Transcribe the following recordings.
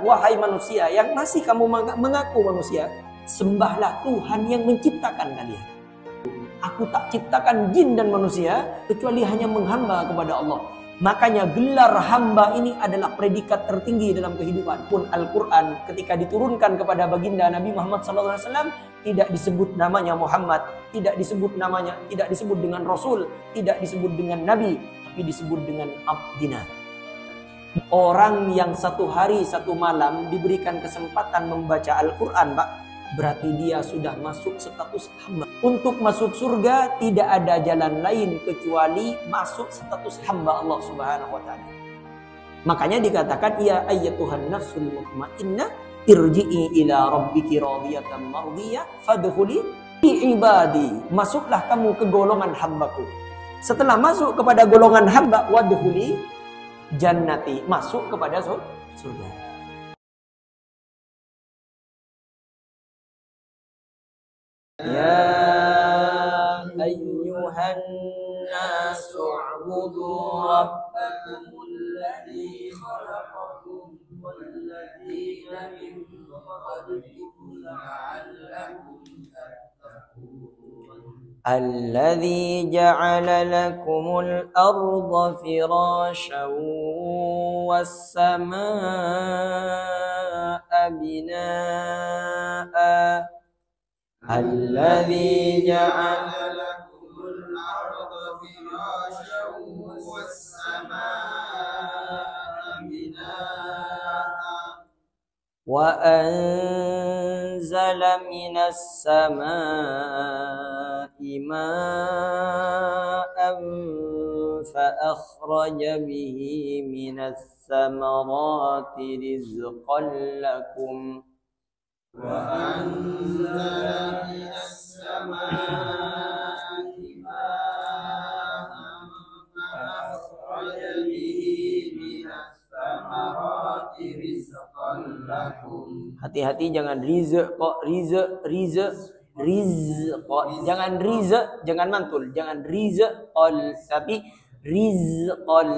wahai manusia yang masih kamu mengaku manusia, sembahlah Tuhan yang menciptakan kalian. Aku tak ciptakan jin dan manusia kecuali hanya menghamba kepada Allah. Makanya gelar hamba ini adalah predikat tertinggi dalam kehidupan. Pun Al-Quran ketika diturunkan kepada baginda Nabi Muhammad SAW tidak disebut namanya Muhammad, tidak disebut dengan Rasul, tidak disebut dengan Nabi, tapi disebut dengan Abdina. Orang yang satu hari satu malam diberikan kesempatan membaca Al-Quran, Pak, berarti dia sudah masuk status hamba. Untuk masuk surga tidak ada jalan lain kecuali masuk status hamba Allah Subhanahu wa taala. Makanya dikatakan ya ayyatuhan nafsul mutmainnah irji'i ila rabbiki radiyatan mardiyah fadkhuli fi ibadi. Masuklah kamu ke golongan hambaku. Setelah masuk kepada golongan hamba, wadkhuli jannati, masuk kepada surga. Ya ayyuhan nasu u'budu rabbakumul ladzi khalaqakum wal ladzina min qablikum la'allakum tattaqun. Alladzi ja'ala lakumul arda firasyan was samaa'a binaa'a. الذي جعل لكم الأرض فراشا والسماء بناء وأنزل من السماء ماء فأخرج به من الثمرات رزقا لكم وأنزل من السماء ماء فأخرج به من الثمرات رزقا لكم. Hati-hati jangan rizq kok, rizq, jangan rizq, jangan mantul, jangan rizqal tapi rizqal,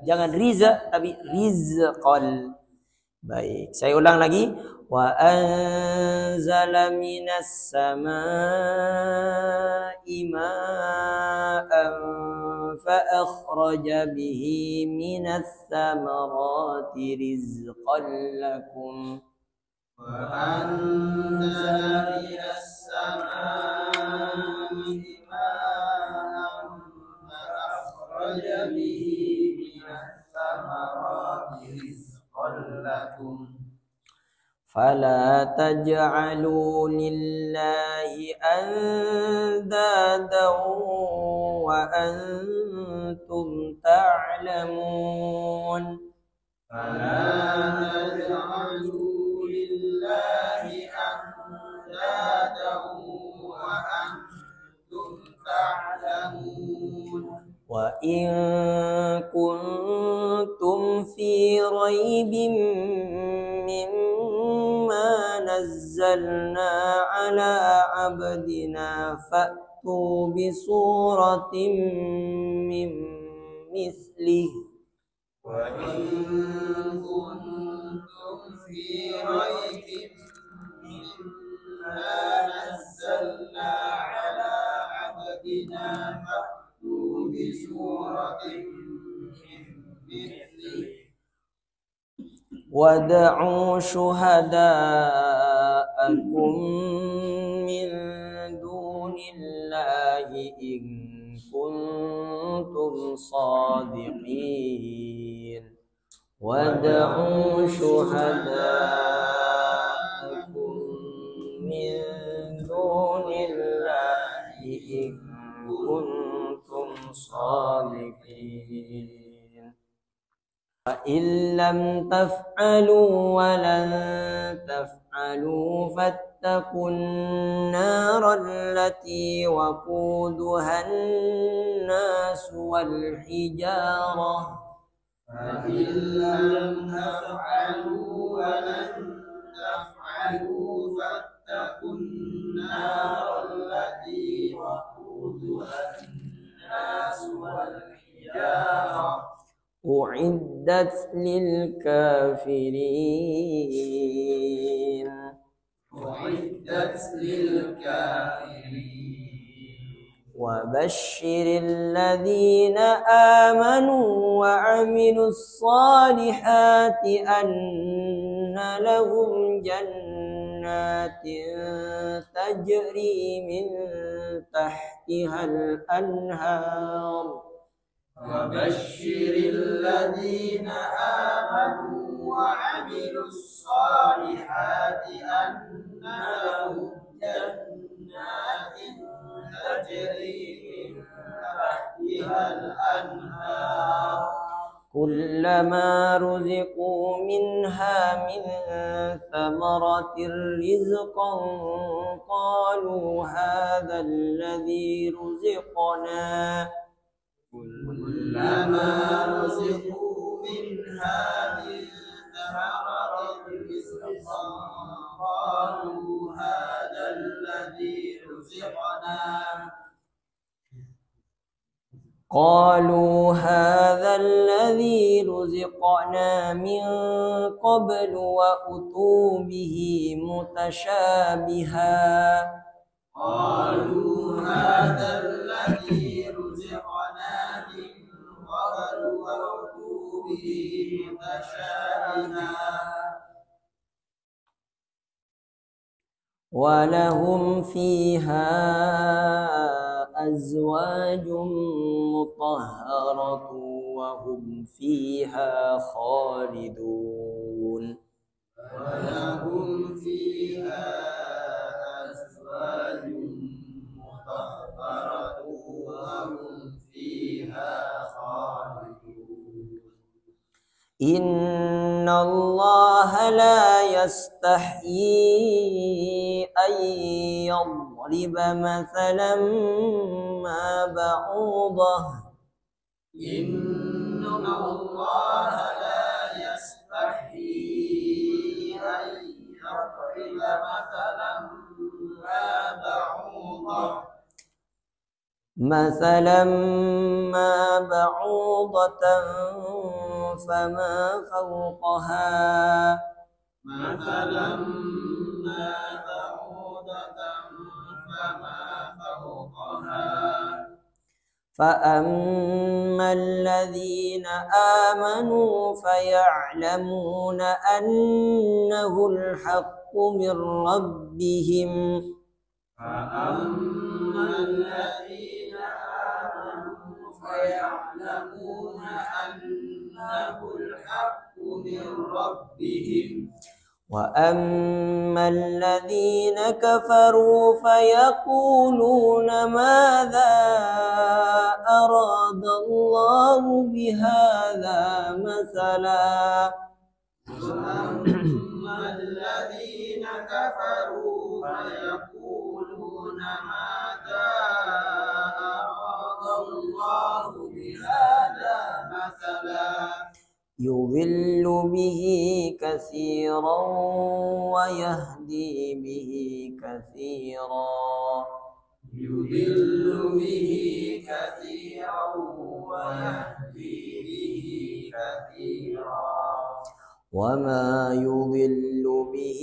jangan rizq tapi rizqal. Baik, saya ulang lagi. Wa anzala minas samaa'i ma'an fa akhraja bihi minas thamarati rizqan lakum. Wa anzala minas samaa'i ma'an fa akhraja bihi minas thamarati rizqan lakum. فلا تجعلوا لله أندادا وأنتم تعلمون. فلا تجعلوا لله أندادا وأنتم تعلمون. وإن كنتم في ريب مما نزلنا على عبدنا فأتوا بسورة من مثله. وإن كنتم في ريب مما نزلنا على عبدنا فأتوا بسورة من مثله وادعوا شهداءكم من دون الله إن كنتم صادقين. وادعوا شهداءكم من دون الله إن كنتم صادقين. فإن لم تفعلوا ولن تفعلوا فاتقوا النار التي وقودها الناس والحجارة. فإن لم تفعلوا ولن تفعلوا فاتقوا النار التي وقودها الناس والحجارة أعدت للكافرين. وبشر الذين آمنوا وعملوا الصالحات أن لهم جنات تجري من تحتها الأنهار وبشر الذين آمنوا وعملوا الصالحات أن لهم جنات تجري من تحتها الأنهار كلما رزقوا منها من ثمرة رزقا قالوا هذا الذي رزقنا كلما رزقوا منها من ثمرة رزقا قالوا هذا الذي رزقنا من قبل وأتوا به متشابها قالوا هذا الذي رزقنا من قبل وأتوا به متشابها ولهم فيها أزواج مطهرة وهم فيها خالدون ولهم فيها أزواج مطهرة وهم فيها خالدون إن الله لا يستحيي أن يضرب مثلا ما بعوضة إن الله لا يستحيي أن يضرب مثلا ما بعوضة فما فوقها مثلا ما بعوضة فما فوقها فأما الذين آمنوا فيعلمون أنه الحق من ربهم فأما الذين آمنوا فيعلمون أنه الحق من ربهم وأما الذين كفروا فيقولون ماذا أراد الله بهذا مثلا وأما الذين كفروا فيقولون ماذا أراد الله بهذا مثلا يضل به كثيرا ويهدي به كثيرا يضل به كثيرا ويهدي به كثيرا وما يضل به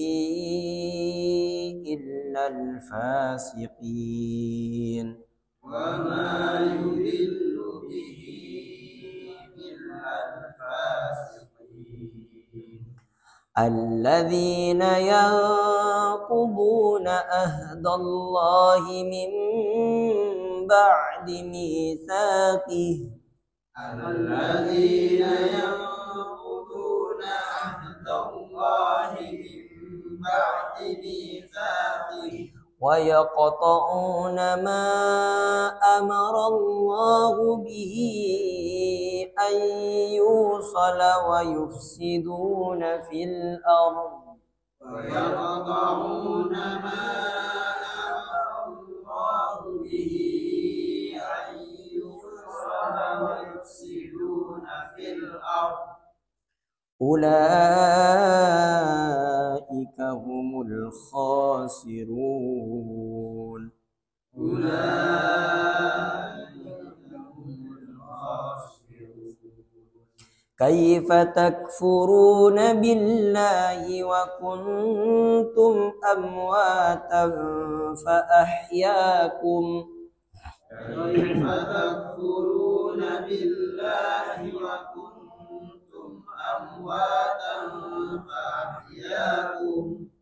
إلا الفاسقين وما يضل به إلا الفاسقين الذين ينقضون عهد الله من بعد ميثاقه الذين ينقضون عهد الله من بعد ميثاقه ويقطعون ما أمر الله به أن يوصل ويفسدون في الأرض ويقطعون ما أمر الله به أن يوصل ويفسدون في الأرض أولئك هم الخاسرون أولئك هم الخاسرون Kaifa takfuruna billahi wa kuntum amwatan fa ahyakum. Kaifa takfuruna billahi wa kuntum amwatan fa ahyakum.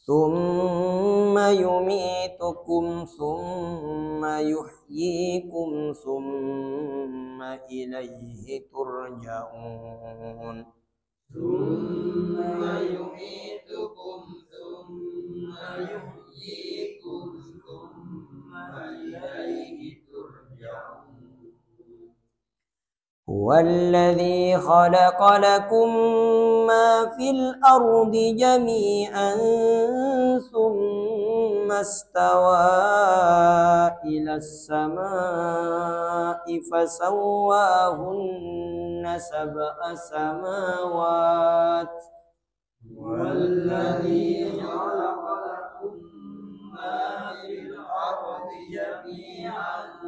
Thumma yumitukum thumma yuhyikum thumma ilaihi turja'un. Thumma yumitukum thumma yuhyikum thumma ilaihi turja'un. Huwallazi khalaqa lakum ma fil ardi jami'an thumma istawa ilas samaa'i fasawwahunna sab'a samawat. Wallazi khalaqa lakum ma fil ardi jami'an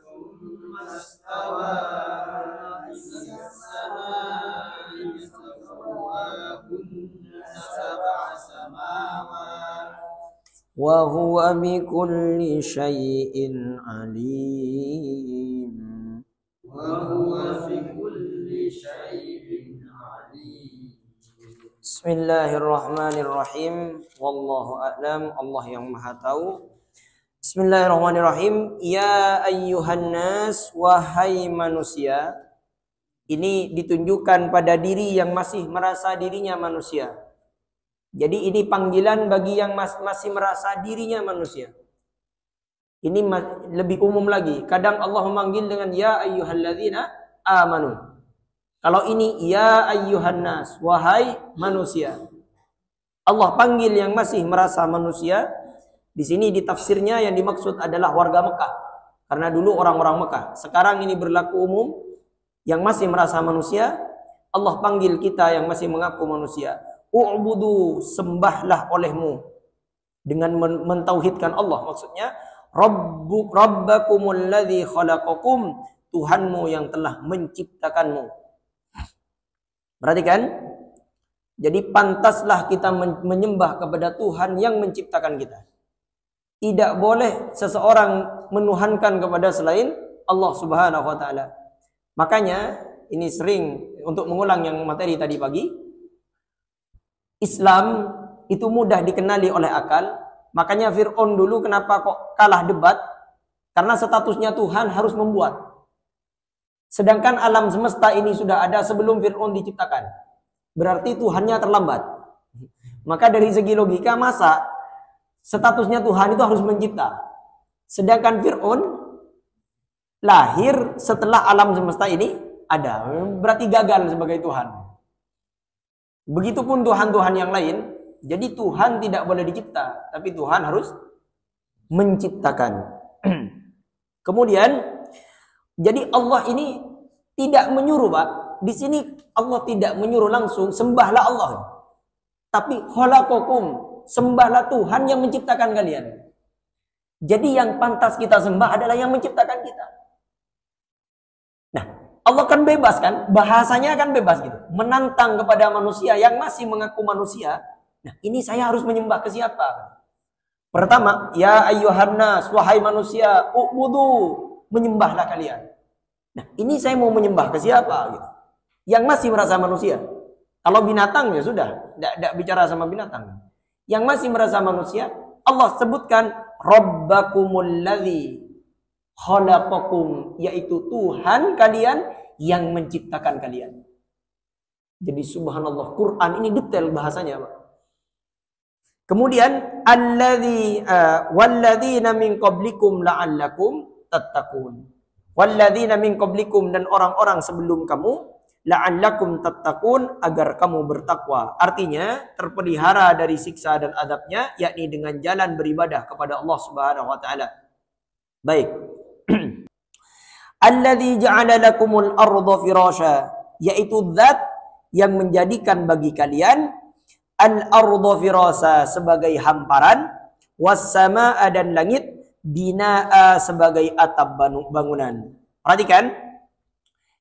thumma istawa ilas samaa'i fasawwahunna sab'a samawat. Wa huwa bikulli syai'in alim. Wa huwa bikulli syai'in alim. Bismillahirrahmanirrahim. Wallahu a'lam. Allah yang Maha tahu. Bismillahirrahmanirrahim. Ya ayyuhan nas, wahai manusia. Ini ditunjukkan pada diri yang masih merasa dirinya manusia. Jadi ini panggilan bagi yang masih merasa dirinya manusia. Ini lebih umum lagi. Kadang Allah memanggil dengan ya ayyuhalladzina amanu. Kalau ini ya ayyuhan nas, wahai manusia. Allah panggil yang masih merasa manusia. Di sini di tafsirnya yang dimaksud adalah warga Mekah. Karena dulu orang-orang Mekah. Sekarang ini berlaku umum. Yang masih merasa manusia, Allah panggil kita yang masih mengaku manusia. U'budu, sembahlah olehmu. Dengan mentauhidkan Allah. Maksudnya, Rabbakumul ladzi khalaqakum, Tuhanmu yang telah menciptakanmu. Perhatikan. Jadi pantaslah kita menyembah kepada Tuhan yang menciptakan kita. Tidak boleh seseorang menuhankan kepada selain Allah Subhanahu wa taala. Makanya ini sering untuk mengulang yang materi tadi pagi. Islam itu mudah dikenali oleh akal. Makanya Fir'aun dulu kenapa kok kalah debat? Karena statusnya Tuhan harus membuat. Sedangkan alam semesta ini sudah ada sebelum Fir'aun diciptakan. Berarti Tuhannya terlambat. Maka dari segi logika, masa statusnya Tuhan itu harus mencipta. Sedangkan Fir'aun lahir setelah alam semesta ini ada. Berarti gagal sebagai Tuhan. Begitupun Tuhan-Tuhan yang lain. Jadi Tuhan tidak boleh dicipta. Tapi Tuhan harus menciptakan. Kemudian, jadi Allah ini tidak menyuruh, Pak. Di sini Allah tidak menyuruh langsung, sembahlah Allah. Tapi khalaqakum, sembahlah Tuhan yang menciptakan kalian. Jadi yang pantas kita sembah adalah yang menciptakan kita. Nah, Allah kan bebas kan? Bahasanya kan bebas gitu. Menantang kepada manusia yang masih mengaku manusia. Nah, ini saya harus menyembah ke siapa? Pertama, ya ayyuhan nas, wahai manusia, u'budu, menyembahlah kalian. Nah, ini saya mau menyembah ke siapa gitu. Yang masih merasa manusia. Kalau binatang ya sudah, tidak bicara sama binatang. Yang masih merasa manusia, Allah sebutkan Rabbakumul ladzi khalaqakum, yaitu Tuhan kalian yang menciptakan kalian. Jadi subhanallah, Quran ini detail bahasanya, Pak. Kemudian alladzi walladzina min qablikum la'allakum tattaqun. Walladzina min qablikum, dan orang-orang sebelum kamu, la'allakum tattaqun, agar kamu bertakwa. Artinya terpelihara dari siksa dan adabnya, yakni dengan jalan beribadah kepada Allah Subhanahu wa taala. Baik. Alladzi ja'ala lakumul arda firasya, yaitu zat yang menjadikan bagi kalian al-arda firasa sebagai hamparan, was samaa, dan langit binaa sebagai atap bangunan. Perhatikan,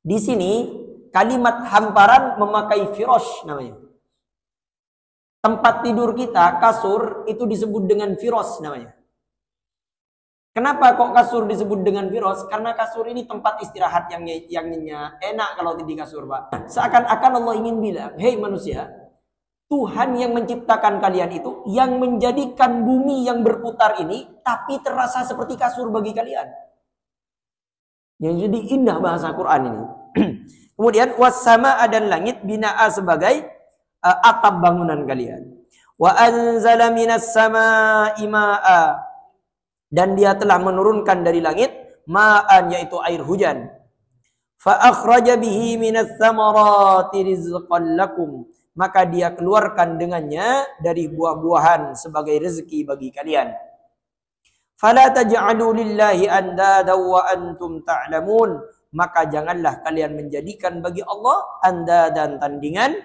di sini kalimat hamparan memakai firash namanya. Tempat tidur kita, kasur, itu disebut dengan firash namanya. Kenapa kok kasur disebut dengan firash? Karena kasur ini tempat istirahat yang enak kalau di kasur, Pak. Seakan-akan Allah ingin bilang, hei manusia, Tuhan yang menciptakan kalian itu, yang menjadikan bumi yang berputar ini, tapi terasa seperti kasur bagi kalian. Yang jadi indah bahasa Quran ini. Kemudian wassama dan langit binaa sebagai atap bangunan kalian. Wa anzala minas samaa'i maa'a, dan dia telah menurunkan dari langit ma'an, yaitu air hujan. Fa akhraja bihi minas tsamarati rizqan lakum, maka dia keluarkan dengannya dari buah-buahan sebagai rezeki bagi kalian. Fala taj'alu lillahi andada wa antum ta'lamun, maka janganlah kalian menjadikan bagi Allah anda dan tandingan,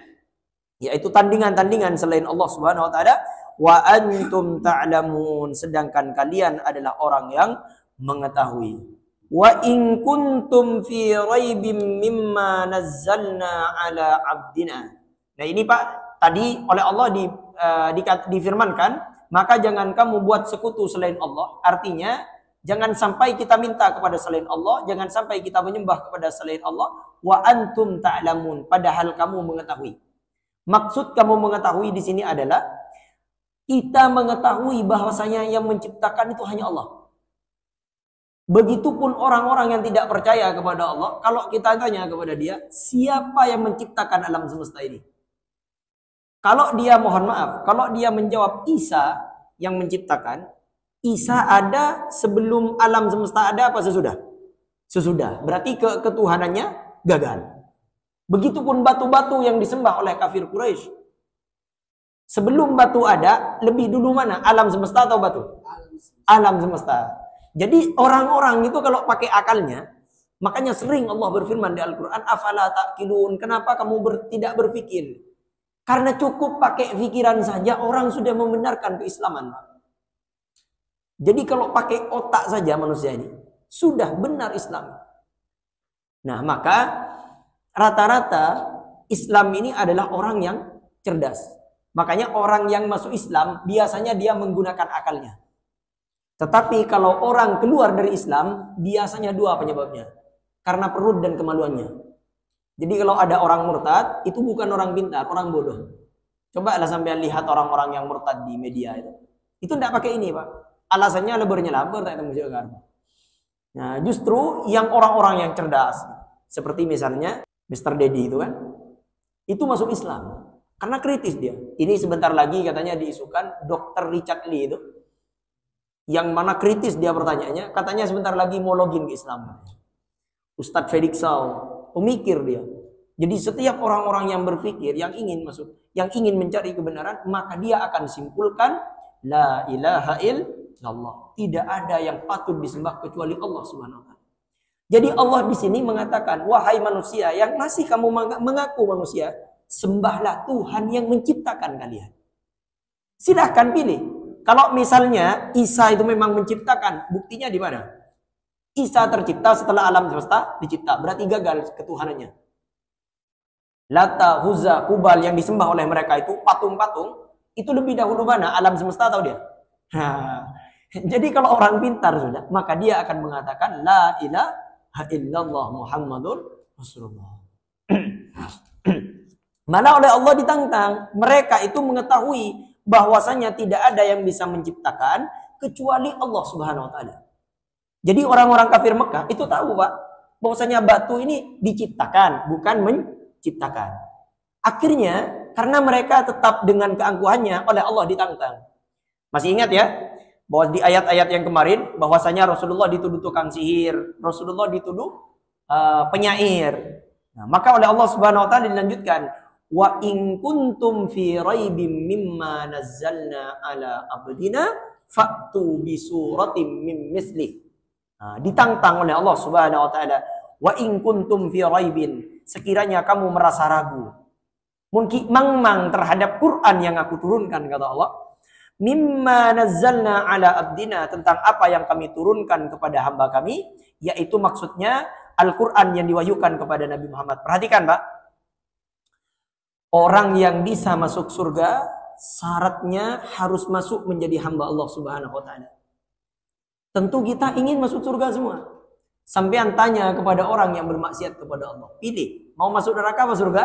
yaitu tandingan-tandingan selain Allah Subhanahu wa taala, wa antum ta'lamun, sedangkan kalian adalah orang yang mengetahui. Wa in kuntum fi raibim mimma nazzalna ala abdina. Nah ini Pak, tadi oleh Allah difirmankan, maka jangan kamu buat sekutu selain Allah. Artinya jangan sampai kita minta kepada selain Allah, jangan sampai kita menyembah kepada selain Allah. Wa antum ta'lamun, padahal kamu mengetahui. Maksud kamu mengetahui di sini adalah kita mengetahui bahwasanya yang menciptakan itu hanya Allah. Begitupun orang-orang yang tidak percaya kepada Allah, kalau kita tanya kepada dia, siapa yang menciptakan alam semesta ini? Kalau dia, mohon maaf, kalau dia menjawab Isa yang menciptakan, Isa ada sebelum alam semesta ada apa sesudah? Sesudah. Berarti ketuhanannya gagal. Begitupun batu-batu yang disembah oleh kafir Quraisy. Sebelum batu ada, lebih dulu mana? Alam semesta atau batu? Alam semesta. Jadi orang-orang itu kalau pakai akalnya, makanya sering Allah berfirman di Al-Quran, afala ta'qilun, kenapa kamu tidak berpikir? Karena cukup pakai pikiran saja, orang sudah membenarkan keislaman. Jadi kalau pakai otak saja manusia ini, sudah benar Islam. Nah maka rata-rata Islam ini adalah orang yang cerdas. Makanya orang yang masuk Islam biasanya dia menggunakan akalnya. Tetapi kalau orang keluar dari Islam biasanya dua penyebabnya. Karena perut dan kemaluannya. Jadi kalau ada orang murtad itu bukan orang pintar, orang bodoh. Coba lah sampai lihat orang-orang yang murtad di media itu. Itu tidak pakai ini Pak. Alasannya lebarnya lapar tak kan. Nah justru yang orang-orang yang cerdas. Seperti misalnya Mr. Dedi itu kan. Itu masuk Islam. Karena kritis dia. Ini sebentar lagi katanya diisukan Dr. Richard Lee itu. Yang mana kritis dia pertanyaannya. Katanya sebentar lagi mau login ke Islam. Ustadz Felix Sau. Pemikir dia. Jadi setiap orang-orang yang berpikir, yang ingin masuk, yang ingin mencari kebenaran, maka dia akan simpulkan la ilaha illallah. Tidak ada yang patut disembah kecuali Allah Subhanahu wa taala. Jadi Allah di sini mengatakan, wahai manusia, yang masih kamu mengaku manusia, sembahlah Tuhan yang menciptakan kalian. Silahkan pilih. Kalau misalnya Isa itu memang menciptakan, buktinya di mana? Isa tercipta setelah alam semesta dicipta. Berarti gagal ketuhanannya. Lata, Huzza, Kubal yang disembah oleh mereka itu patung-patung. Itu lebih dahulu mana? Alam semesta atau dia? Jadi kalau orang pintar sudah, maka dia akan mengatakan la ilaha illallah Muhammadur Rasulullah. Mana oleh Allah ditantang, mereka itu mengetahui bahwasanya tidak ada yang bisa menciptakan kecuali Allah Subhanahu wa taala. Jadi orang-orang kafir Mekah itu tahu Pak, bahwasanya batu ini diciptakan, bukan menciptakan. Akhirnya karena mereka tetap dengan keangkuhannya oleh Allah ditantang. Masih ingat ya? Bahwa di ayat-ayat yang kemarin bahwasanya Rasulullah dituduh tukang sihir, Rasulullah dituduh penyair. Nah, maka oleh Allah Subhanahu wa taala dilanjutkan, wa in kuntum fi raibim mimma nazzalna ala abdina fa'tu bi suratim min mislih. Nah, ditantang oleh Allah Subhanahu wa taala, wa in kuntum fi raibin, sekiranya kamu merasa ragu, mungkin mang terhadap Quran yang aku turunkan, kata Allah, mimma nazzalna ala abdina, tentang apa yang kami turunkan kepada hamba kami, yaitu maksudnya Al-Quran yang diwahyukan kepada Nabi Muhammad. Perhatikan Pak, orang yang bisa masuk surga syaratnya harus masuk menjadi hamba Allah Subhanahu wa Ta'ala. Tentu kita ingin masuk surga semua. Sampean tanya kepada orang yang bermaksiat kepada Allah, pilih mau masuk neraka atau surga?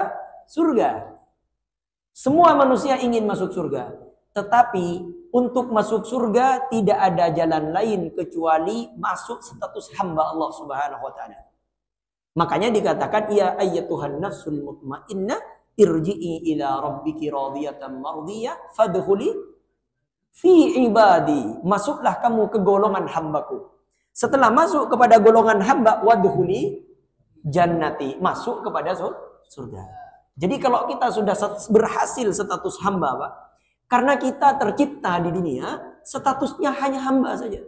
Surga. Semua manusia ingin masuk surga, tetapi untuk masuk surga tidak ada jalan lain kecuali masuk status hamba Allah Subhanahu wa Ta'ala. Makanya dikatakan, ya ayyatuhan nafsul mutmainnah irji'i ila rabbiki radiyatan mardiyah fadkhuli fi ibadi. Masuklah kamu ke golongan hambaku. Setelah masuk kepada golongan hamba, wadkhuli jannati, masuk kepada surga. Jadi kalau kita sudah berhasil status hamba, Pak, karena kita tercipta di dunia, statusnya hanya hamba saja.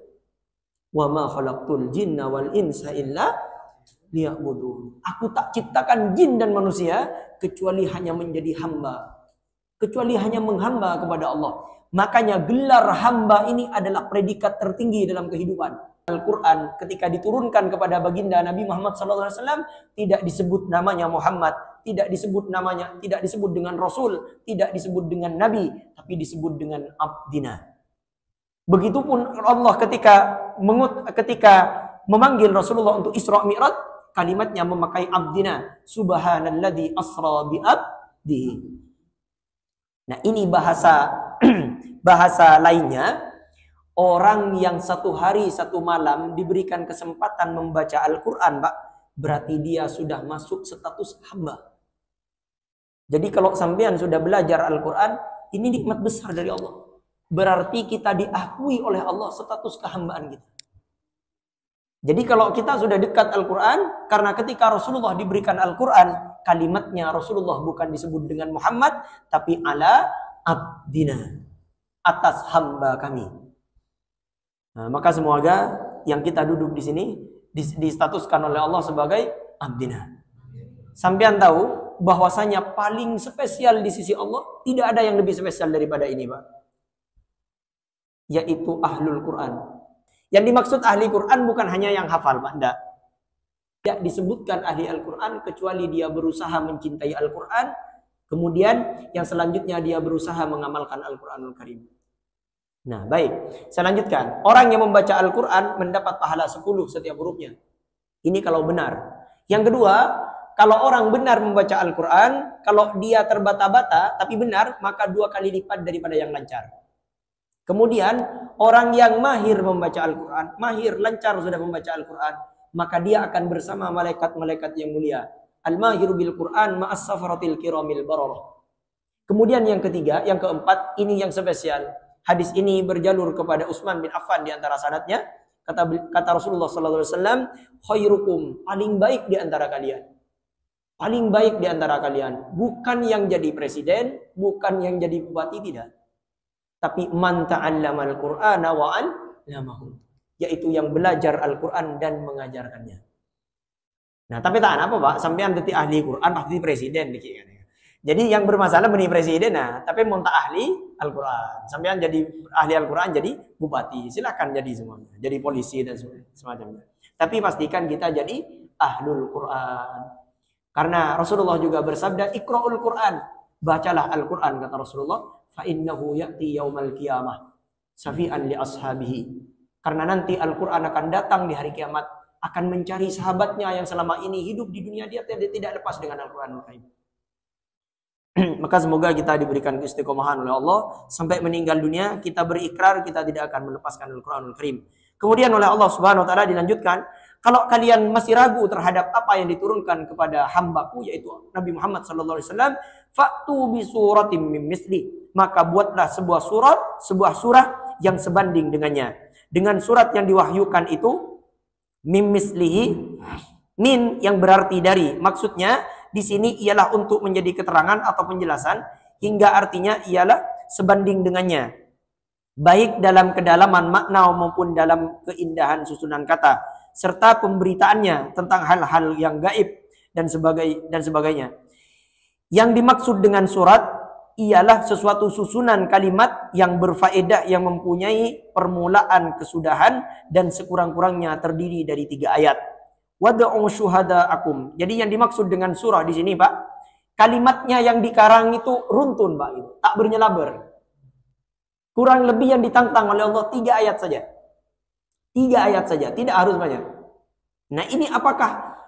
Wa ma khalaqtul jinna wal insa illa liya'budun. Aku tak ciptakan jin dan manusia kecuali hanya menjadi hamba. Kecuali hanya menghamba kepada Allah. Makanya gelar hamba ini adalah predikat tertinggi dalam kehidupan. Al-Quran ketika diturunkan kepada baginda Nabi Muhammad SAW tidak disebut namanya Muhammad, tidak disebut namanya, tidak disebut dengan Rasul, tidak disebut dengan Nabi, tapi disebut dengan Abdina. Begitupun Allah ketika memanggil Rasulullah untuk Isra Mi'raj, kalimatnya memakai Abdina, Subhanalladzi asra bi abdihi. Nah, ini bahasa lainnya. Orang yang satu hari satu malam diberikan kesempatan membaca Al-Quran, Pak, berarti dia sudah masuk status hamba. Jadi kalau sampean sudah belajar Al-Quran, ini nikmat besar dari Allah. Berarti kita diakui oleh Allah status kehambaan kita. Jadi kalau kita sudah dekat Al-Quran, karena ketika Rasulullah diberikan Al-Quran, kalimatnya Rasulullah bukan disebut dengan Muhammad, tapi ala abdina, atas hamba kami. Nah, maka semoga yang kita duduk di sini distatuskan oleh Allah sebagai abdina. Sampean tahu bahwasanya paling spesial di sisi Allah tidak ada yang lebih spesial daripada ini, Pak. Yaitu ahlul Quran. Yang dimaksud ahli Quran bukan hanya yang hafal, Pak. Tidak disebutkan ahli Al-Quran kecuali dia berusaha mencintai Al-Quran. Kemudian yang selanjutnya dia berusaha mengamalkan Al-Quranul Karim. Nah, baik. Saya lanjutkan. Orang yang membaca Al-Quran mendapat pahala 10 setiap hurufnya. Ini kalau benar. Yang kedua, kalau orang benar membaca Al-Quran, kalau dia terbata-bata tapi benar, maka 2 kali lipat daripada yang lancar. Kemudian, orang yang mahir membaca Al-Quran, mahir, lancar sudah membaca Al-Quran, maka dia akan bersama malaikat-malaikat yang mulia. Al-mahiru bil Quran ma'as safaratil kiramil bararah. Kemudian yang ketiga, yang keempat, ini yang spesial. Hadis ini berjalur kepada Utsman bin Affan di antara sanadnya. Kata Rasulullah SAW, khairukum, paling baik di antara kalian. Paling baik di antara kalian. Bukan yang jadi presiden, bukan yang jadi bupati, tidak. Tapi man ta'allamal Qur'ana wa 'allamahu, yaitu yang belajar Al-Quran dan mengajarkannya. Nah, tapi tak apa, Pak, sampean detik ahli Quran pasti presiden dikit. Jadi yang bermasalah benih presiden, nah, tapi mau tak ahli Al-Quran. Sampean jadi ahli Al-Quran, jadi bupati, silakan jadi semuanya, jadi polisi dan semacamnya. Tapi pastikan kita jadi ahlul Quran. Karena Rasulullah juga bersabda, Iqra'ul Quran, bacalah Al-Quran, kata Rasulullah, fa innahu ya'ti yaumal qiyamah safi'an li ashabihi. Karena nanti Al-Quran akan datang di hari kiamat, akan mencari sahabatnya yang selama ini hidup di dunia dia tidak lepas dengan Al-Quranul Karim. Maka semoga kita diberikan keistiqomahan oleh Allah sampai meninggal dunia kita berikrar kita tidak akan melepaskan Al-Quranul Karim. Kemudian oleh Allah Subhanahu wa Ta'ala dilanjutkan, kalau kalian masih ragu terhadap apa yang diturunkan kepada hambaku yaitu Nabi Muhammad SAW, fa'tu bi suratim mim misli, maka buatlah sebuah surah yang sebanding dengannya. Dengan surat yang diwahyukan itu, mim mislihi, min yang berarti dari, maksudnya di sini ialah untuk menjadi keterangan atau penjelasan, hingga artinya ialah sebanding dengannya, baik dalam kedalaman makna maupun dalam keindahan susunan kata, serta pemberitaannya tentang hal-hal yang gaib dan sebagainya. Yang dimaksud dengan surat ialah sesuatu susunan kalimat yang berfaedah yang mempunyai permulaan kesudahan dan sekurang-kurangnya terdiri dari 3 ayat. Wad'u syuhada'akum. Jadi yang dimaksud dengan surah di sini, Pak, kalimatnya yang dikarang itu runtun, Pak, gitu. Tak bernyelaber. Kurang lebih yang ditantang oleh Allah 3 ayat saja. 3 ayat saja, tidak harus banyak. Nah, ini apakah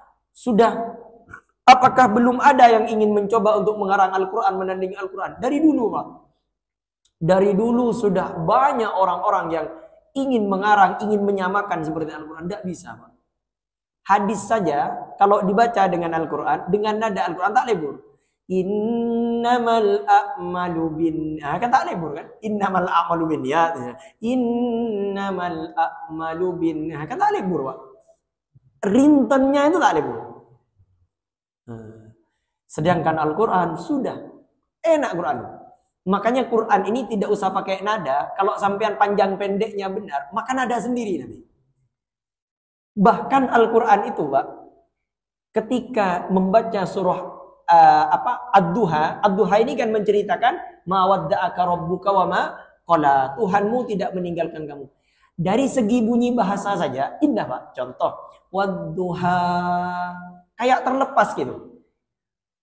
belum ada yang ingin mencoba untuk mengarang Al-Quran, menandingi Al-Quran? Dari dulu, Pak. Dari dulu sudah banyak orang-orang yang ingin mengarang, ingin menyamakan seperti Al-Quran. Tidak bisa, Pak. Hadis saja, kalau dibaca dengan Al-Quran, dengan nada Al-Quran, tak lebur. Innamal a'malu bin... Nah, kan tak lebur, kan? Innamal a'malu bin... Ya, innamal a'malu bin... Nah, kan tak lebur, Pak. Rintennya itu tak lebur. Sedangkan Al-Quran sudah enak Quran. Makanya Quran ini tidak usah pakai nada. Kalau sampean panjang pendeknya benar, maka nada sendiri nanti. Bahkan Al-Quran itu, Pak, ketika membaca surah Ad-Duha, Ad-Duha ini kan menceritakan ma wadda'aka rabbuka wa ma qala. Tuhanmu tidak meninggalkan kamu. Dari segi bunyi bahasa saja indah, Pak. Contoh, wadduha, kayak terlepas gitu.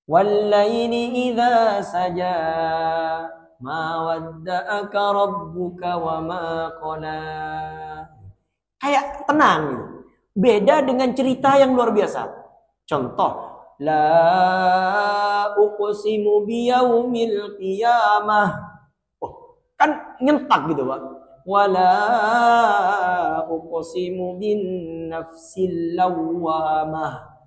Wallaili idza saja ma wadda'aka rabbuka wa ma qala. Kayak tenang gitu. Beda dengan cerita yang luar biasa. Contoh, la uqsimu biyaumil qiyamah. Oh, kan nyentak gitu, Pak. Wala uqsimu bin nafsil lawwamah.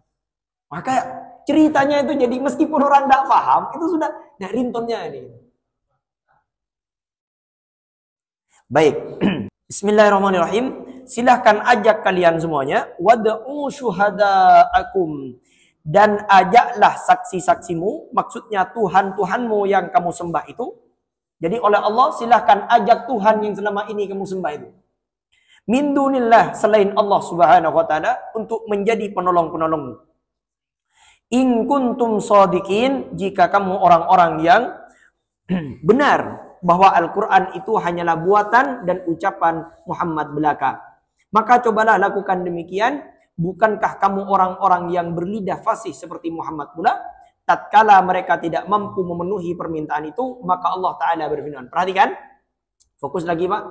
Maka ceritanya itu jadi meskipun orang tidak paham, itu sudah dari rintonnya ini. Baik. Bismillahirrahmanirrahim. Silahkan ajak kalian semuanya. Wad'u syuhada'akum. Dan ajaklah saksi-saksimu. Maksudnya Tuhan-Tuhanmu yang kamu sembah itu. Jadi oleh Allah silahkan ajak Tuhan yang selama ini kamu sembah itu. Min dunillah, selain Allah subhanahu wa ta'ala, untuk menjadi penolong-penolongmu. In kuntum shadiqin, jika kamu orang-orang yang benar bahwa Al-Quran itu hanyalah buatan dan ucapan Muhammad belaka. Maka cobalah lakukan demikian. Bukankah kamu orang-orang yang berlidah fasih seperti Muhammad pula? Tatkala mereka tidak mampu memenuhi permintaan itu, maka Allah Ta'ala berfirman. Perhatikan. Fokus lagi, Pak.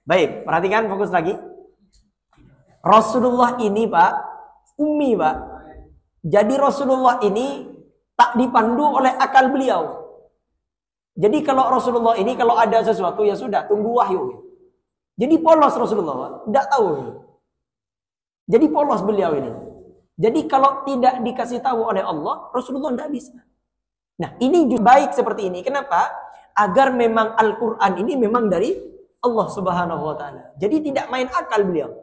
Baik, perhatikan, fokus lagi. Rasulullah ini, Pak, ummi, Pak. Jadi Rasulullah ini tak dipandu oleh akal beliau. Jadi kalau Rasulullah ini kalau ada sesuatu ya sudah tunggu wahyu. Jadi polos Rasulullah, Pak. Tidak tahu. Jadi polos beliau ini. Jadi kalau tidak dikasih tahu oleh Allah, Rasulullah tidak bisa. Nah, ini juga baik seperti ini. Kenapa? Agar memang Al-Quran ini memang dari Allah Subhanahu wa Ta'ala. Jadi tidak main akal beliau.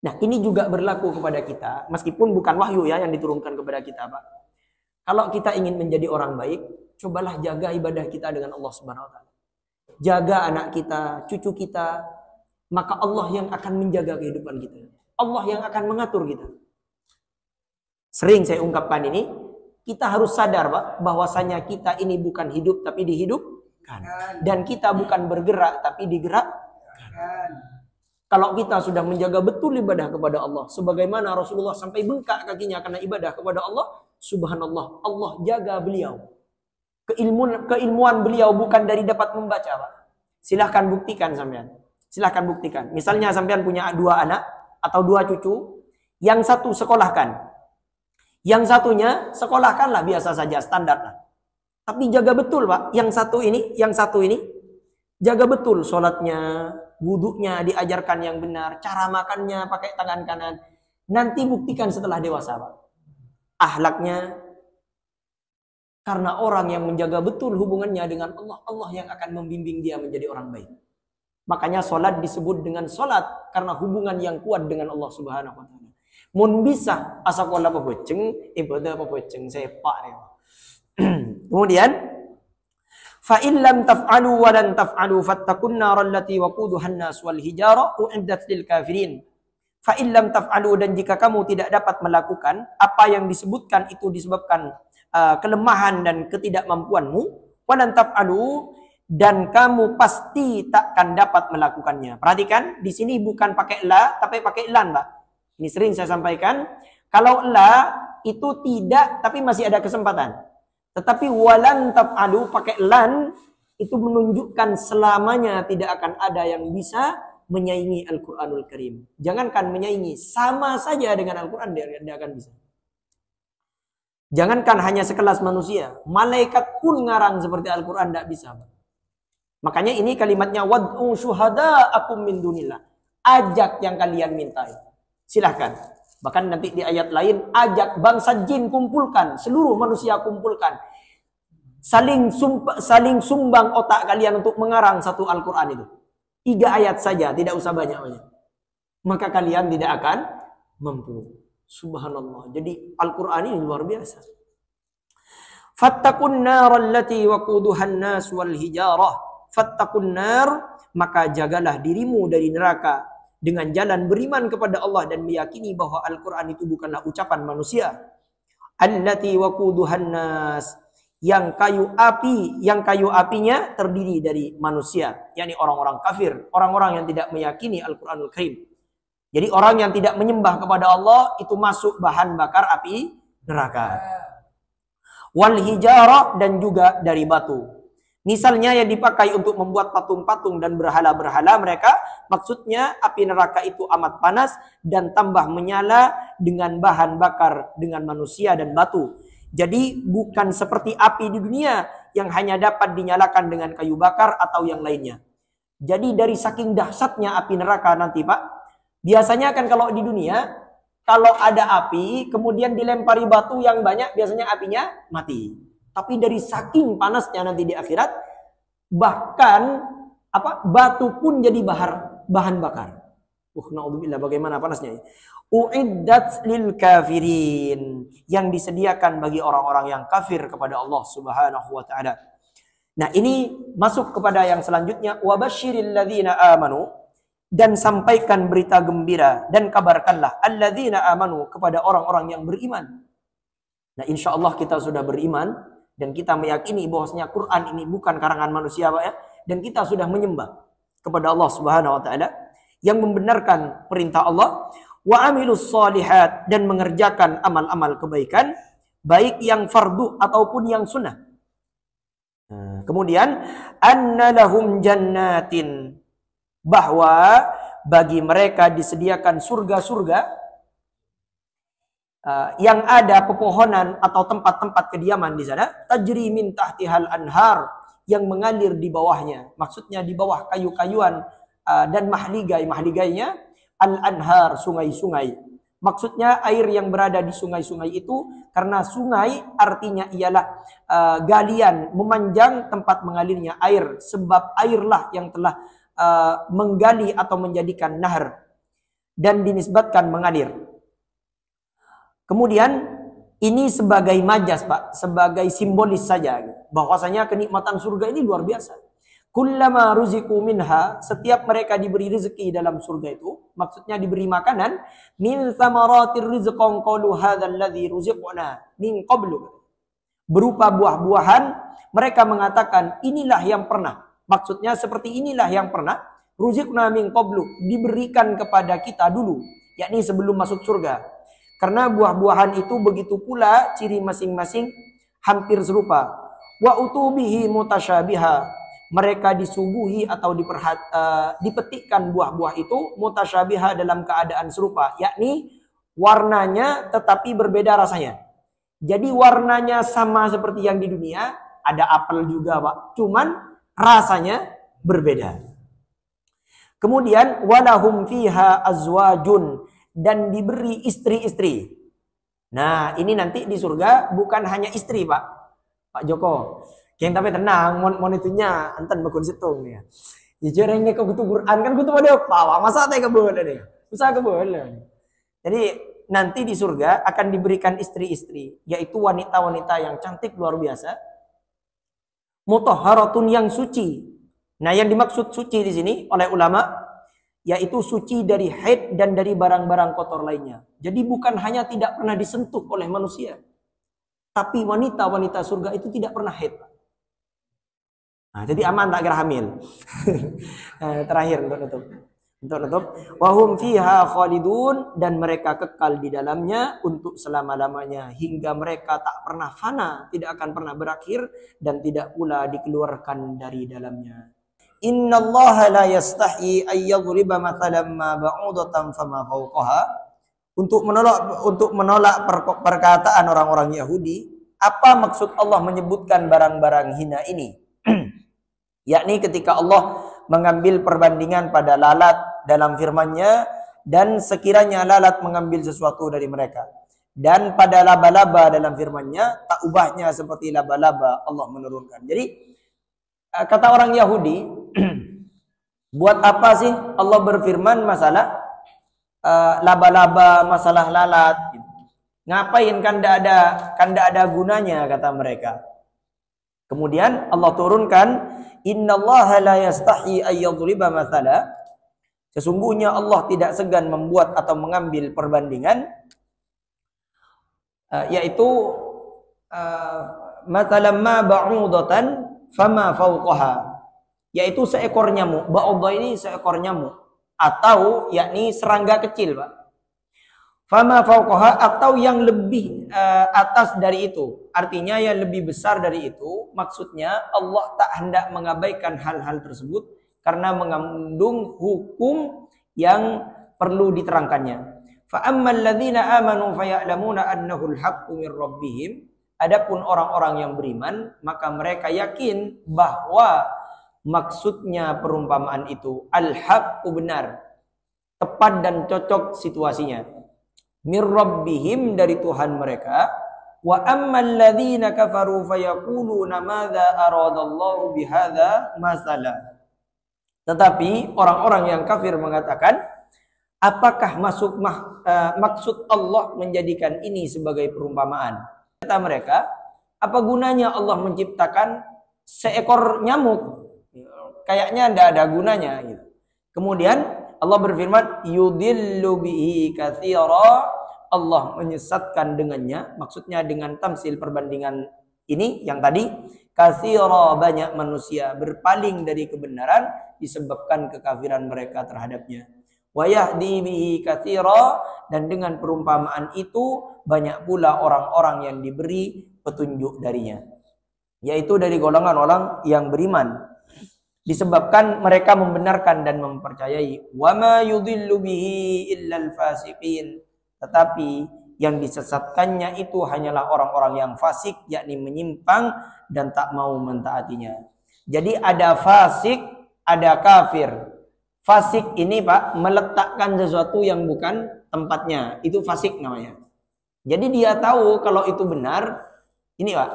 Nah, ini juga berlaku kepada kita, meskipun bukan wahyu ya yang diturunkan kepada kita, Pak. Kalau kita ingin menjadi orang baik, cobalah jaga ibadah kita dengan Allah Subhanahu wa Ta'ala. Jaga anak kita, cucu kita, maka Allah yang akan menjaga kehidupan kita. Allah yang akan mengatur kita. Sering saya ungkapkan ini, kita harus sadar, Pak, bahwasanya kita ini bukan hidup tapi dihidupkan. Dan kita bukan bergerak tapi digerakkan. Kalau kita sudah menjaga betul ibadah kepada Allah, sebagaimana Rasulullah sampai bengkak kakinya karena ibadah kepada Allah, subhanallah, Allah jaga beliau. Keilmuan beliau bukan dari dapat membaca, Pak. Silahkan buktikan sampean. Silahkan buktikan. Misalnya sampean punya 2 anak atau 2 cucu, yang satu sekolahkan, yang satunya sekolahkanlah biasa saja, standar lah. Tapi jaga betul, Pak. Yang satu ini jaga betul sholatnya, wudhunya diajarkan yang benar, cara makannya pakai tangan kanan. Nanti buktikan setelah dewasa, Pak. Akhlaknya, karena orang yang menjaga betul hubungannya dengan Allah, Allah yang akan membimbing dia menjadi orang baik. Makanya sholat disebut dengan sholat karena hubungan yang kuat dengan Allah Subhanahu wa Ta'ala. Mun bisa asakola paboceng, ibadah paboceng sepak nih. Kemudian fa in lam taf'alu wa lan taf'alu fattaqun nar allati waquduha an-nas wal hijara u'iddat lil kafirin. Fa in lam taf'alu, dan jika kamu tidak dapat melakukan apa yang disebutkan itu disebabkan kelemahan dan ketidakmampuanmu, wa lan taf'alu, dan kamu pasti takkan dapat melakukannya. Perhatikan, di sini bukan pakai la, tapi pakai lan, Pak. Ini sering saya sampaikan. Kalau la itu tidak, tapi masih ada kesempatan. Tetapi walan taf'alu pakai lan itu menunjukkan selamanya tidak akan ada yang bisa menyaingi Al-Quranul Karim. Jangankan menyaingi, sama saja dengan Al-Quran dia akan bisa. Jangankan hanya sekelas manusia, malaikat pun ngarang seperti Al-Quran tidak bisa. Makanya ini kalimatnya wad'u syuhada'akum min dunillah. Ajak yang kalian mintai. Silahkan. Bahkan nanti di ayat lain, ajak bangsa jin kumpulkan, seluruh manusia kumpulkan. Saling sumbang otak kalian untuk mengarang satu Al-Quran itu. 3 ayat saja, tidak usah banyak-banyak. Maka kalian tidak akan mampu. Subhanallah. Jadi Al-Quran ini luar biasa. Fattaqun nar allati waquduhan nas wal hijarah. Fattaqun nar, maka jagalah dirimu dari neraka dengan jalan beriman kepada Allah dan meyakini bahwa Al-Quran itu bukanlah ucapan manusia. Allati waquduhan nas, yang kayu apinya terdiri dari manusia, yakni orang-orang kafir, orang-orang yang tidak meyakini Al-Quranul Karim. Jadi orang yang tidak menyembah kepada Allah itu masuk bahan bakar api neraka. Wal hijarah, dan juga dari batu. Misalnya yang dipakai untuk membuat patung-patung dan berhala-berhala mereka, maksudnya api neraka itu amat panas dan tambah menyala dengan bahan bakar dengan manusia dan batu. Jadi bukan seperti api di dunia yang hanya dapat dinyalakan dengan kayu bakar atau yang lainnya. Jadi dari saking dahsyatnya api neraka nanti, Pak, biasanya kan kalau di dunia, kalau ada api, kemudian dilempari batu yang banyak, biasanya apinya mati. Tapi dari saking panasnya nanti di akhirat, bahkan batu pun jadi bahan bakar. Naudzubillah, bagaimana panasnya. Uiddat lil kafirin, yang disediakan bagi orang-orang yang kafir kepada Allah Subhanahu wa taala. Nah, ini masuk kepada yang selanjutnya, wabasyiril ladzina amanu, dan sampaikan berita gembira dan kabarkanlah alladzina amanu, kepada orang-orang yang beriman. Nah, insya Allah kita sudah beriman dan kita meyakini bahwasanya Quran ini bukan karangan manusia, Pak, ya, dan kita sudah menyembah kepada Allah Subhanahu wa taala yang membenarkan perintah Allah, wa amilus solihat, dan mengerjakan amal-amal kebaikan baik yang fardu ataupun yang sunnah. Kemudian anna lahum jannatin, bahwa bagi mereka disediakan surga-surga yang ada pepohonan atau tempat-tempat kediaman di sana, tajri min tahtihal anhar, yang mengalir di bawahnya. Maksudnya di bawah kayu-kayuan dan mahligai-mahligainya, al-anhar, sungai-sungai. Maksudnya air yang berada di sungai-sungai itu, karena sungai artinya ialah galian, memanjang tempat mengalirnya air, sebab airlah yang telah menggali atau menjadikan nahar dan dinisbatkan mengalir. Kemudian ini sebagai majas, Pak, sebagai simbolis saja bahwasanya kenikmatan surga ini luar biasa. Kullama ruziku minha, setiap mereka diberi rezeki dalam surga itu, maksudnya diberi makanan, min thamaratir rizqan qalu hadzal ladzi ruziqna min qablu, berupa buah-buahan, mereka mengatakan inilah yang pernah. Maksudnya seperti inilah yang pernah ruziqna min qablu, diberikan kepada kita dulu, yakni sebelum masuk surga. Karena buah-buahan itu begitu pula ciri masing-masing hampir serupa. Wa utubihi mutasyabiha, mereka disuguhi atau dipetikkan buah-buah itu mutasyabiha dalam keadaan serupa, yakni warnanya tetapi berbeda rasanya. Jadi warnanya sama seperti yang di dunia, ada apel juga, Pak, cuman rasanya berbeda. Kemudian walahum fiha azwajun, dan diberi istri-istri. Nah, ini nanti di surga bukan hanya istri, Pak Joko. Yang tapi tenang, mon itunya antan bakun situng ya. Jujurnya kau kutu Quran kan kutu pada apa? Masa teh kebun ini. Usaha kebun. Jadi nanti di surga akan diberikan istri-istri, yaitu wanita-wanita yang cantik luar biasa. Mutahharatun, yang suci. Nah, yang dimaksud suci di sini oleh ulama yaitu suci dari haid dan dari barang-barang kotor lainnya. Jadi bukan hanya tidak pernah disentuh oleh manusia, tapi wanita-wanita surga itu tidak pernah haid. Nah, jadi aman tak kira hamil. Terakhir untuk nutup. Wahum fiha khalidun, dan mereka kekal di dalamnya untuk selama-lamanya hingga mereka tak pernah fana, tidak akan pernah berakhir dan tidak pula dikeluarkan dari dalamnya. Innallaha la yastahi ay yadhriba mathalan ma ba'udatan fama fawqaha. Untuk menolak perkataan orang-orang Yahudi, apa maksud Allah menyebutkan barang-barang hina ini? Yakni ketika Allah mengambil perbandingan pada lalat dalam firman-Nya, dan sekiranya lalat mengambil sesuatu dari mereka, dan pada laba-laba dalam firman-Nya, tak ubahnya seperti laba-laba Allah menurunkan. Jadi kata orang Yahudi, buat apa sih Allah berfirman masalah laba-laba, masalah lalat? Ngapain, kan tidak ada gunanya, kata mereka. Kemudian Allah turunkan, innallaha la yastahi ay yadhriba mathala. Sesungguhnya Allah tidak segan membuat atau mengambil perbandingan, yaitu mathalan ma ba'udatan fama fawqaha, yaitu seekor nyamuk. Ba'udah ini seekor nyamuk, atau yakni serangga kecil, Pak. Fama fawqaha, atau yang lebih atas dari itu. Artinya yang lebih besar dari itu. Maksudnya Allah tak hendak mengabaikan hal-hal tersebut karena mengandung hukum yang perlu diterangkannya. Fa ammal ladzina amanu faya'lamuna annahu al-haqqu min rabbihim. Adapun orang-orang yang beriman, maka mereka yakin bahwa maksudnya perumpamaan itu al-haqqu, benar, tepat dan cocok situasinya. Min rabbihim, dari Tuhan mereka. Wa ammal ladzina kafaru fayaquluna madza aradallahu bihadza masala. Tetapi orang-orang yang kafir mengatakan, apakah maksud Allah menjadikan ini sebagai perumpamaan? Kata mereka, apa gunanya Allah menciptakan seekor nyamuk? Kayaknya tidak ada gunanya gitu. Kemudian Allah berfirman, yudillu bihi katsira. Allah menyesatkan dengannya, maksudnya dengan tamsil perbandingan ini yang tadi, katsira, banyak manusia berpaling dari kebenaran disebabkan kekafiran mereka terhadapnya. Wa yahdi bihi katsira, dan dengan perumpamaan itu banyak pula orang-orang yang diberi petunjuk darinya, yaitu dari golongan orang yang beriman, disebabkan mereka membenarkan dan mempercayai. Wa ma yudhillu bihi illal fasiqin, tetapi yang disesatkannya itu hanyalah orang-orang yang fasik, yakni menyimpang dan tak mau mentaatinya. Jadi ada fasik, ada kafir. Fasik ini, Pak, meletakkan sesuatu yang bukan tempatnya, itu fasik namanya. Jadi dia tahu kalau itu benar. Ini, Pak,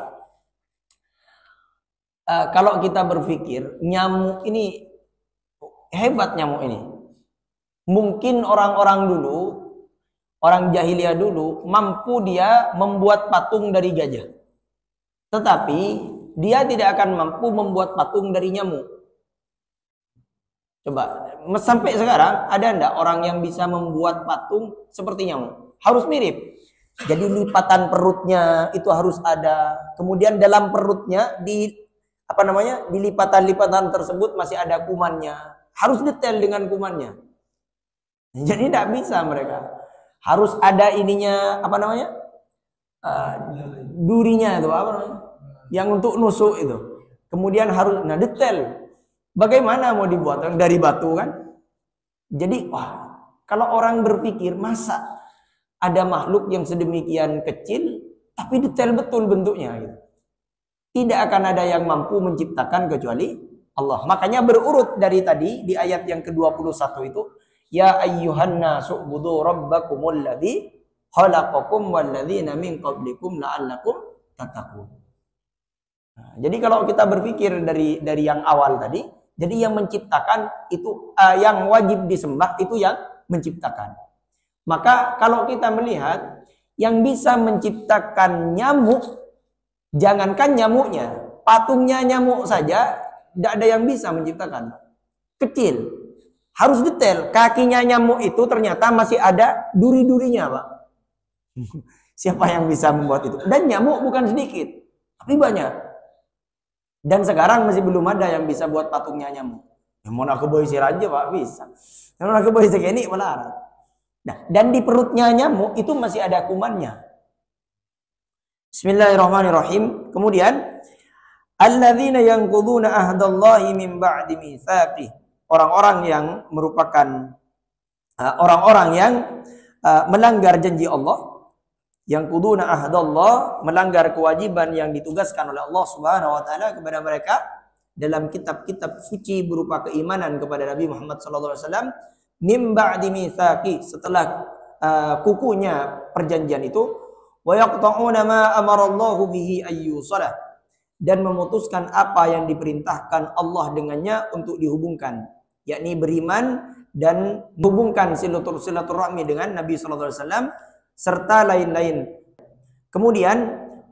kalau kita berpikir nyamuk ini hebat, nyamuk ini mungkin orang-orang dulu, orang jahiliyah dulu, mampu dia membuat patung dari gajah, tetapi dia tidak akan mampu membuat patung dari nyamuk. Coba, sampai sekarang ada enggak orang yang bisa membuat patung seperti nyamuk? Harus mirip. Jadi lipatan perutnya itu harus ada. Kemudian dalam perutnya di lipatan-lipatan tersebut masih ada kumannya. Harus detail dengan kumannya. Jadi tidak bisa mereka. Harus ada ininya, durinya itu, yang untuk nusuk itu. Kemudian harus detail. Bagaimana mau dibuat dari batu, kan? Jadi kalau orang berpikir, masa ada makhluk yang sedemikian kecil tapi detail betul bentuknya gitu. Tidak akan ada yang mampu menciptakan kecuali Allah. Makanya berurut dari tadi di ayat yang ke-21 itu, ya ayyuhan nasu ubudu rabbakumul ladzi khalaqakum wal ladzina min qablikum la'allakum tattaqun. Jadi kalau kita berpikir dari yang awal tadi, jadi yang menciptakan itu, yang wajib disembah itu yang menciptakan. Maka kalau kita melihat yang bisa menciptakan nyamuk, jangankan nyamuknya, patungnya nyamuk saja tidak ada yang bisa menciptakan. Kecil, harus detail. Kakinya nyamuk itu ternyata masih ada duri-durinya, Pak. Siapa yang bisa membuat itu? Dan nyamuk bukan sedikit, tapi banyak. Dan sekarang masih belum ada yang bisa buat patungnya nyamuk. Ya, mau aku boy aja Pak bisa. Mau aku boy segini melarang. Nah, dan di perutnya nyamuk itu masih ada kumannya. Bismillahirrahmanirrahim. Kemudian alladzina yanquduna ahdallahi min ba'di mitsaqih. Orang-orang yang merupakan orang-orang yang melanggar janji Allah, yang quduna ahdallah, melanggar kewajiban yang ditugaskan oleh Allah Subhanahu wa taala kepada mereka dalam kitab-kitab suci berupa keimanan kepada Nabi Muhammad sallallahu alaihi wasallam, mim ba'di mitsaqi, setelah kukunya perjanjian itu, wa yaqta'una ma amarallahu bihi ayyusalah, dan memutuskan apa yang diperintahkan Allah dengannya untuk dihubungkan, yakni beriman dan menghubungkan silaturahmi dengan Nabi sallallahu alaihi wasallam serta lain-lain. Kemudian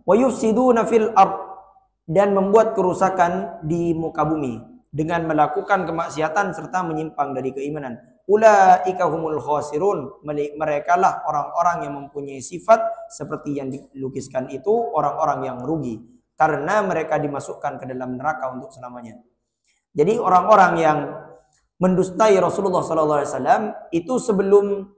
wa yufsiduna fil ard, dan membuat kerusakan di muka bumi dengan melakukan kemaksiatan serta menyimpang dari keimanan. Ulaika humul khasirun, merekalah orang-orang yang mempunyai sifat seperti yang dilukiskan itu, orang-orang yang rugi karena mereka dimasukkan ke dalam neraka untuk selamanya. Jadi orang-orang yang mendustai Rasulullah SAW itu sebelum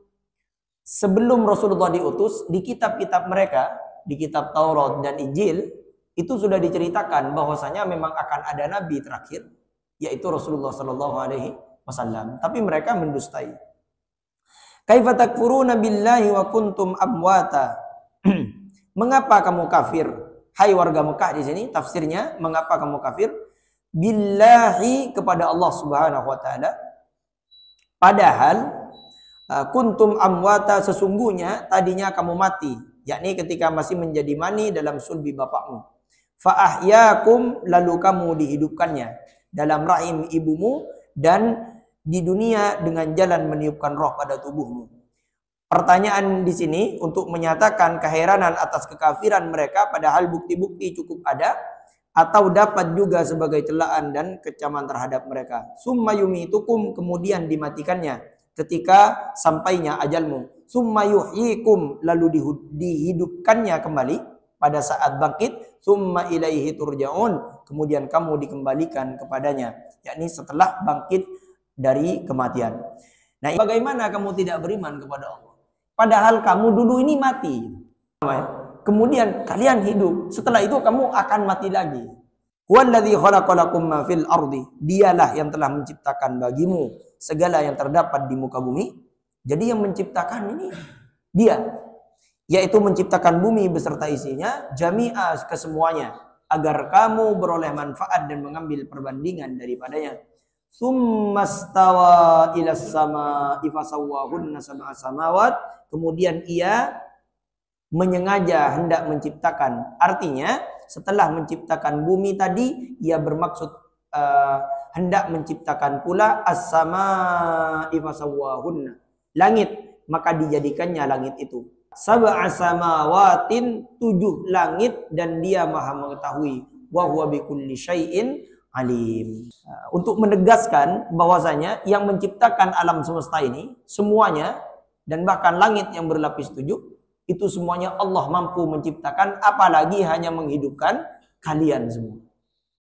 Rasulullah diutus, di kitab-kitab mereka, di kitab Taurat dan Injil, itu sudah diceritakan bahwasanya memang akan ada nabi terakhir, yaitu Rasulullah SAW. Tapi mereka mendustai. Kaifa takfuruna billahi wa kuntum amwata. Mengapa kamu kafir? Hai warga Mekah, di sini tafsirnya, mengapa kamu kafir? Billahi, kepada Allah Subhanahu wa taala. Padahal kuntum amwata, sesungguhnya tadinya kamu mati, yakni ketika masih menjadi mani dalam sulbi bapakmu. Fa ahyakum, lalu kamu dihidupkannya dalam rahim ibumu dan di dunia dengan jalan meniupkan roh pada tubuhmu. Pertanyaan di sini untuk menyatakan keheranan atas kekafiran mereka, padahal bukti-bukti cukup ada, atau dapat juga sebagai celaan dan kecaman terhadap mereka. Summa yumitukum, kemudian dimatikannya ketika sampainya ajalmu. Summa yuhyikum, lalu dihidupkannya kembali pada saat bangkit. Summa ilaihi turja'un, kemudian kamu dikembalikan kepadanya, yakni setelah bangkit dari kematian. Nah, bagaimana kamu tidak beriman kepada Allah? Padahal kamu dulu ini mati. Kemudian kalian hidup. Setelah itu kamu akan mati lagi. Huwallazi khalaqalakum ma fil ardi. Dialah yang telah menciptakan bagimu segala yang terdapat di muka bumi. Jadi yang menciptakan ini Dia, yaitu menciptakan bumi beserta isinya, jami'a, kesemuanya, agar kamu beroleh manfaat dan mengambil perbandingan daripadanya. Summastawa ilas sama'i fasawwahunna sab'a samawat. Kemudian ia menyengaja hendak menciptakan. Artinya setelah menciptakan bumi tadi, ia bermaksud hendak menciptakan pula as-sama'i fasawwahunna, langit, maka dijadikannya langit itu. Sab'a samawatin, 7 langit, dan dia maha mengetahui. Wa huwa bikulli syai'in alim. Untuk menegaskan bahwasanya yang menciptakan alam semesta ini semuanya, dan bahkan langit yang berlapis 7, itu semuanya Allah mampu menciptakan, apalagi hanya menghidupkan kalian semua.